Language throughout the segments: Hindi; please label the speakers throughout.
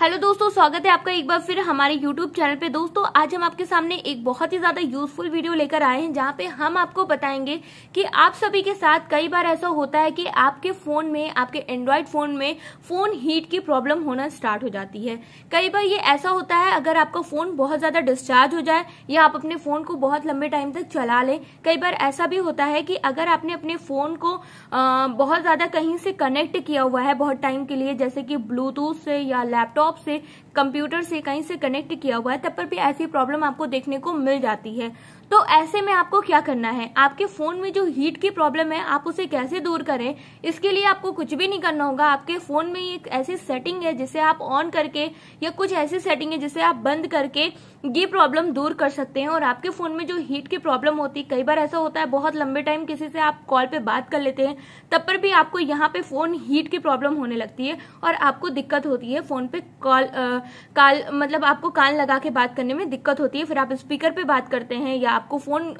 Speaker 1: हेलो दोस्तों, स्वागत है आपका एक बार फिर हमारे यूट्यूब चैनल पे। दोस्तों आज हम आपके सामने एक बहुत ही ज्यादा यूजफुल वीडियो लेकर आए हैं, जहाँ पे हम आपको बताएंगे कि आप सभी के साथ कई बार ऐसा होता है कि आपके फोन में, आपके एंड्रॉइड फोन में फोन हीट की प्रॉब्लम होना स्टार्ट हो जाती है। कई बार ये ऐसा होता है अगर आपका फोन बहुत ज्यादा डिस्चार्ज हो जाए या आप अपने फोन को बहुत लंबे टाइम तक चला लें। कई बार ऐसा भी होता है कि अगर आपने अपने फोन को बहुत ज्यादा कहीं से कनेक्ट किया हुआ है बहुत टाइम के लिए, जैसे कि ब्लूटूथ से या लैपटॉप से, कंप्यूटर से कहीं से कनेक्ट किया हुआ है, तब पर भी ऐसी प्रॉब्लम आपको देखने को मिल जाती है। तो ऐसे में आपको क्या करना है, आपके फोन में जो हीट की प्रॉब्लम है आप उसे कैसे दूर करें, इसके लिए आपको कुछ भी नहीं करना होगा। आपके फोन में एक ऐसी सेटिंग है जिसे आप ऑन करके या कुछ ऐसी सेटिंग है जिसे आप बंद करके ये प्रॉब्लम दूर कर सकते हैं। और आपके फोन में जो हीट की प्रॉब्लम होती है, कई बार ऐसा होता है बहुत लंबे टाइम किसी से आप कॉल पे बात कर लेते हैं, तब पर भी आपको यहाँ पे फोन हीट की प्रॉब्लम होने लगती है और आपको दिक्कत होती है फोन पे मतलब आपको कान लगा के बात करने में दिक्कत होती है। फिर आप स्पीकर पे बात करते हैं या आपको फोन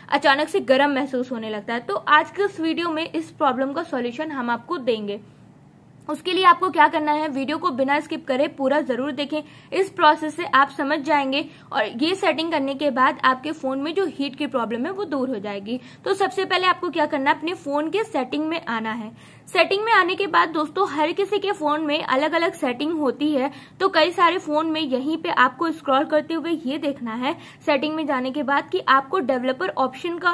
Speaker 1: अचानक से गर्म महसूस होने लगता है। तो आज के इस वीडियो में इस प्रॉब्लम का सॉल्यूशन हम आपको देंगे। उसके लिए आपको क्या करना है, वीडियो को बिना स्किप करे पूरा जरूर देखें। इस प्रोसेस से आप समझ जाएंगे और ये सेटिंग करने के बाद आपके फोन में जो हीट की प्रॉब्लम है वो दूर हो जाएगी। तो सबसे पहले आपको क्या करना है, अपने फोन के सेटिंग में आना है। सेटिंग में आने के बाद दोस्तों हर किसी के फोन में अलग अलग सेटिंग होती है, तो कई सारे फोन में यहीं पे आपको स्क्रॉल करते हुए ये देखना है सेटिंग में जाने के बाद कि आपको डेवलपर ऑप्शन का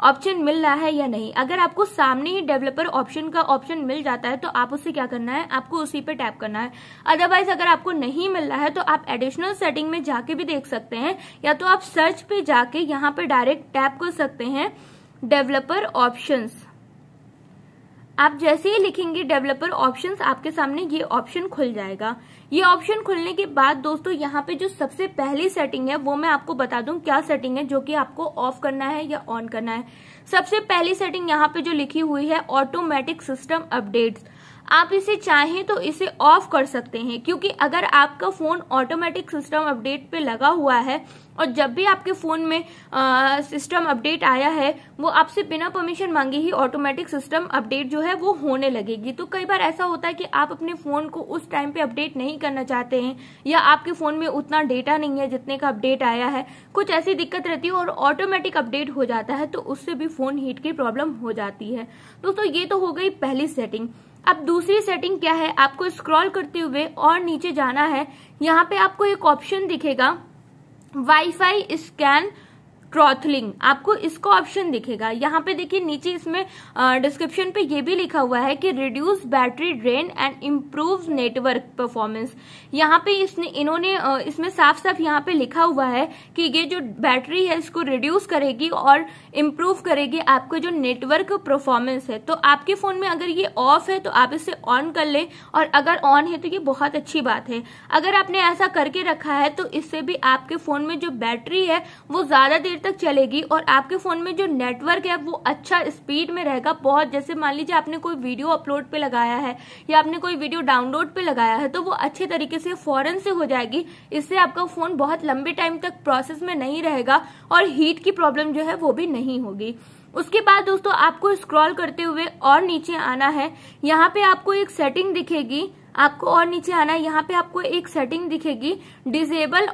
Speaker 1: ऑप्शन मिल रहा है या नहीं। अगर आपको सामने ही डेवलपर ऑप्शन का ऑप्शन मिल जाता है तो आप उसे क्या करना है, आपको उसी पे टैप करना है। अदरवाइज अगर आपको नहीं मिल रहा है तो आप एडिशनल सेटिंग में जाके भी देख सकते हैं, या तो आप सर्च पे जाके यहाँ पे डायरेक्ट टैप कर सकते हैं डेवलपर ऑप्शंस। आप जैसे ही लिखेंगे डेवलपर ऑप्शंस, आपके सामने ये ऑप्शन खुल जाएगा। ये ऑप्शन खुलने के बाद दोस्तों यहाँ पे जो सबसे पहली सेटिंग है वो मैं आपको बता दूं क्या सेटिंग है, जो कि आपको ऑफ करना है या ऑन करना है। सबसे पहली सेटिंग यहाँ पे जो लिखी हुई है ऑटोमेटिक सिस्टम अपडेट्स, आप इसे चाहें तो इसे ऑफ कर सकते हैं, क्योंकि अगर आपका फोन ऑटोमेटिक सिस्टम अपडेट पे लगा हुआ है और जब भी आपके फोन में सिस्टम अपडेट आया है वो आपसे बिना परमिशन मांगे ही ऑटोमेटिक सिस्टम अपडेट जो है वो होने लगेगी। तो कई बार ऐसा होता है कि आप अपने फोन को उस टाइम पे अपडेट नहीं करना चाहते हैं या आपके फोन में उतना डेटा नहीं है जितने का अपडेट आया है, कुछ ऐसी दिक्कत रहती है और ऑटोमेटिक अपडेट हो जाता है, तो उससे भी फोन हीट की प्रॉब्लम हो जाती है। दोस्तों ये तो हो गई पहली सेटिंग। अब दूसरी सेटिंग क्या है, आपको स्क्रॉल करते हुए और नीचे जाना है। यहाँ पे आपको एक ऑप्शन दिखेगा वाईफाई स्कैन थ्रॉटलिंग, आपको इसका ऑप्शन दिखेगा। यहाँ पे देखिए नीचे इसमें डिस्क्रिप्शन पे ये भी लिखा हुआ है कि reduce battery drain and improve network performance. यहाँ पे इन्होंने इसमें साफ साफ यहाँ पे लिखा हुआ है कि ये जो बैटरी है इसको रिड्यूस करेगी और इम्प्रूव करेगी आपको जो नेटवर्क परफॉर्मेंस है। तो आपके फोन में अगर ये ऑफ है तो आप इसे ऑन कर ले, और अगर ऑन है तो ये बहुत अच्छी बात है। अगर आपने ऐसा करके रखा है तो इससे भी आपके फोन में जो बैटरी है वो ज्यादा देर तक चलेगी और आपके फोन में जो नेटवर्क है वो अच्छा स्पीड में रहेगा। बहुत जैसे मान लीजिए आपने कोई वीडियो अपलोड पे लगाया है या आपने कोई वीडियो डाउनलोड पे लगाया है तो वो अच्छे तरीके से फौरन से हो जाएगी। इससे आपका फोन बहुत लंबे टाइम तक प्रोसेस में नहीं रहेगा और हीट की प्रॉब्लम जो है वो भी नहीं होगी। उसके बाद दोस्तों आपको स्क्रॉल करते हुए और नीचे आना है। यहाँ पे आपको एक सेटिंग दिखेगी, आपको और नीचे आना है। यहाँ पे आपको एक सेटिंग दिखेगी डिसेबल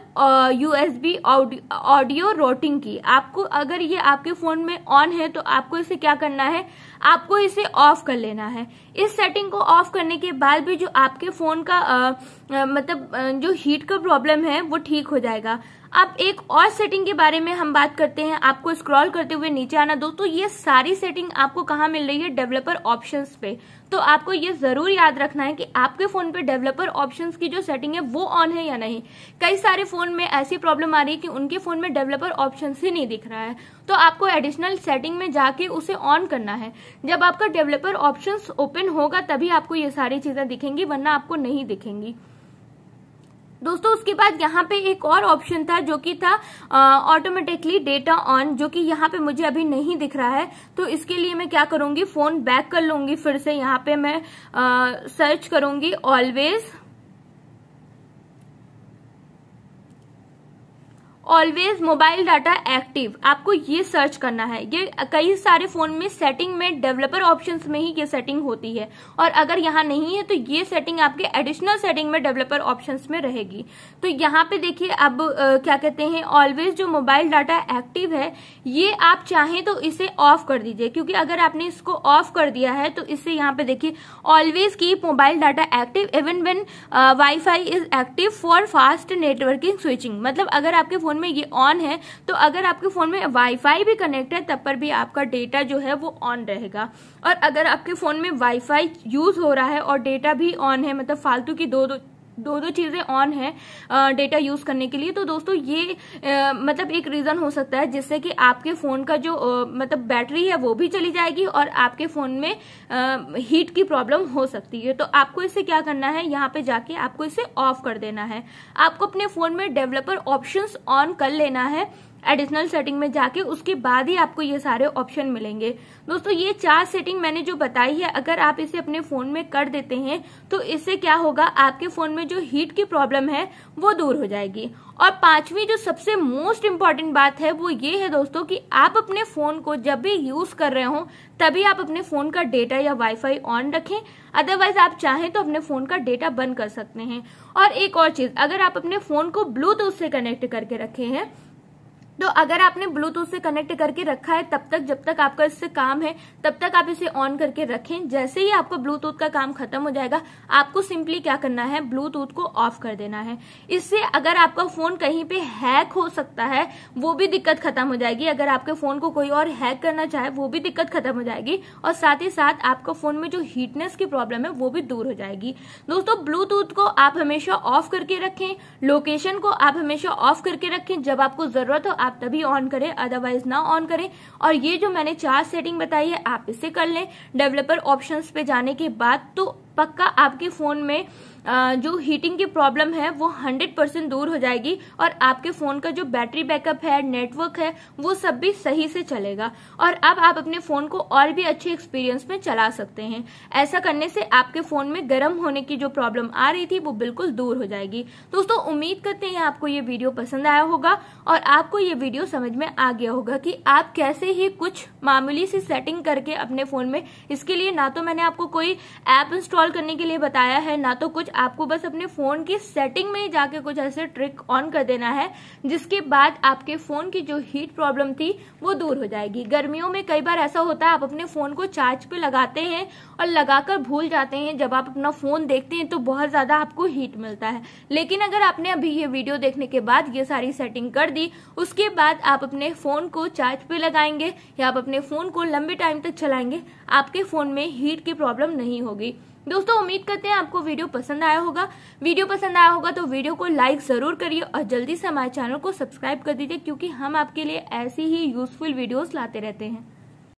Speaker 1: USB ऑडियो रोटिंग की। आपको अगर ये आपके फोन में ऑन है तो आपको इसे क्या करना है, आपको इसे ऑफ कर लेना है। इस सेटिंग को ऑफ करने के बाद भी जो आपके फोन का जो हीट का प्रॉब्लम है वो ठीक हो जाएगा। अब एक और सेटिंग के बारे में हम बात करते हैं। आपको स्क्रॉल करते हुए नीचे आना। दोस्तों ये सारी सेटिंग आपको कहाँ मिल रही है, डेवलपर ऑप्शंस पे। तो आपको ये जरूर याद रखना है कि आपके फोन पे डेवलपर ऑप्शंस की जो सेटिंग है वो ऑन है या नहीं। कई सारे फोन में ऐसी प्रॉब्लम आ रही है कि उनके फोन में डेवलपर ऑप्शंस ही नहीं दिख रहा है, तो आपको एडिशनल सेटिंग में जाके उसे ऑन करना है। जब आपका डेवलपर ऑप्शंस ओपन होगा तभी आपको ये सारी चीजें दिखेंगी, वरना आपको नहीं दिखेंगी। दोस्तों उसके बाद यहाँ पे एक और ऑप्शन था जो कि था ऑटोमेटिकली डेटा ऑन, जो कि यहाँ पे मुझे अभी नहीं दिख रहा है। तो इसके लिए मैं क्या करूंगी, फोन बैक कर लूंगी, फिर से यहाँ पे मैं सर्च करूंगी ऑलवेज मोबाइल डाटा एक्टिव, आपको ये सर्च करना है। ये कई सारे फोन में सेटिंग में डेवलपर ऑप्शंस में ही ये सेटिंग होती है, और अगर यहाँ नहीं है तो ये सेटिंग आपके एडिशनल सेटिंग में डेवलपर ऑप्शंस में रहेगी। तो यहाँ पे देखिए अब क्या कहते हैं, ऑलवेज जो मोबाइल डाटा एक्टिव है ये आप चाहें तो इसे ऑफ कर दीजिए, क्योंकि अगर आपने इसको ऑफ कर दिया है तो इससे यहाँ पे देखिए always keep mobile data active even when wifi is active for fast networking switching. मतलब अगर आपके फोन में ये ऑन है तो अगर आपके फोन में वाईफाई भी कनेक्ट है तब पर भी आपका डेटा जो है वो ऑन रहेगा। और अगर आपके फोन में वाईफाई यूज हो रहा है और डेटा भी ऑन है, मतलब फालतू की दो चीजें ऑन है डेटा यूज करने के लिए, तो दोस्तों ये मतलब एक रीजन हो सकता है जिससे कि आपके फोन का जो मतलब बैटरी है वो भी चली जाएगी और आपके फोन में हीट की प्रॉब्लम हो सकती है। तो आपको इसे क्या करना है, यहाँ पे जाके आपको इसे ऑफ कर देना है। आपको अपने फोन में डेवलपर ऑप्शंस ऑन कर लेना है एडिशनल सेटिंग में जाके, उसके बाद ही आपको ये सारे ऑप्शन मिलेंगे। दोस्तों ये 4 सेटिंग मैंने जो बताई है, अगर आप इसे अपने फोन में कर देते हैं तो इससे क्या होगा, आपके फोन में जो हीट की प्रॉब्लम है वो दूर हो जाएगी। और 5वीं जो सबसे मोस्ट इम्पॉर्टेंट बात है वो ये है दोस्तों कि आप अपने फोन को जब भी यूज कर रहे हो तभी आप अपने फोन का डेटा या वाईफाई ऑन रखें, अदरवाइज आप चाहें तो अपने फोन का डेटा बंद कर सकते हैं। और एक और चीज, अगर आप अपने फोन को ब्लूटूथ से कनेक्ट करके रखे हैं, तो अगर आपने ब्लूटूथ से कनेक्ट करके रखा है तब तक जब तक आपका इससे काम है तब तक आप इसे ऑन करके रखें। जैसे ही आपका ब्लूटूथ का काम खत्म हो जाएगा आपको सिंपली क्या करना है, ब्लूटूथ को ऑफ कर देना है। इससे अगर आपका फोन कहीं पे हैक हो सकता है वो भी दिक्कत खत्म हो जाएगी। अगर आपके फोन को कोई और हैक करना चाहे वो भी दिक्कत खत्म हो जाएगी, और साथ ही साथ आपका फोन में जो हीटनेस की प्रॉब्लम है वो भी दूर हो जाएगी। दोस्तों ब्लूटूथ को आप हमेशा ऑफ करके रखें, लोकेशन को आप हमेशा ऑफ करके रखें, जब आपको जरूरत हो आप तभी ऑन करें, अदरवाइज ना ऑन करें। और ये जो मैंने 4 सेटिंग बताई है आप इसे कर लें डेवलपर ऑप्शंस पे जाने के बाद, तो पक्का आपके फोन में जो हीटिंग की प्रॉब्लम है वो 100% दूर हो जाएगी और आपके फोन का जो बैटरी बैकअप है, नेटवर्क है, वो सब भी सही से चलेगा। और अब आप अपने फोन को और भी अच्छे एक्सपीरियंस में चला सकते हैं। ऐसा करने से आपके फोन में गर्म होने की जो प्रॉब्लम आ रही थी वो बिल्कुल दूर हो जाएगी। दोस्तों उम्मीद करते हैं आपको ये वीडियो पसंद आया होगा और आपको ये वीडियो समझ में आ गया होगा कि आप कैसे ही कुछ मामूली सी सेटिंग करके अपने फोन में, इसके लिए ना तो मैंने आपको कोई ऐप इंस्टॉल करने के लिए बताया है, ना तो कुछ, आपको बस अपने फोन की सेटिंग में ही जाके कुछ ऐसे ट्रिक ऑन कर देना है जिसके बाद आपके फोन की जो हीट प्रॉब्लम थी वो दूर हो जाएगी। गर्मियों में कई बार ऐसा होता है आप अपने फोन को चार्ज पे लगाते हैं और लगाकर भूल जाते हैं, जब आप अपना फोन देखते हैं तो बहुत ज्यादा आपको हीट मिलता है। लेकिन अगर आपने अभी ये वीडियो देखने के बाद ये सारी सेटिंग कर दी, उसके बाद आप अपने फोन को चार्ज पे लगाएंगे या आप अपने फोन को लंबे टाइम तक चलाएंगे, आपके फोन में हीट की प्रॉब्लम नहीं होगी। दोस्तों उम्मीद करते हैं आपको वीडियो पसंद आया होगा। वीडियो पसंद आया होगा तो वीडियो को लाइक जरूर करिए और जल्दी से हमारे चैनल को सब्सक्राइब कर दीजिए, क्योंकि हम आपके लिए ऐसी ही यूजफुल वीडियोस लाते रहते हैं।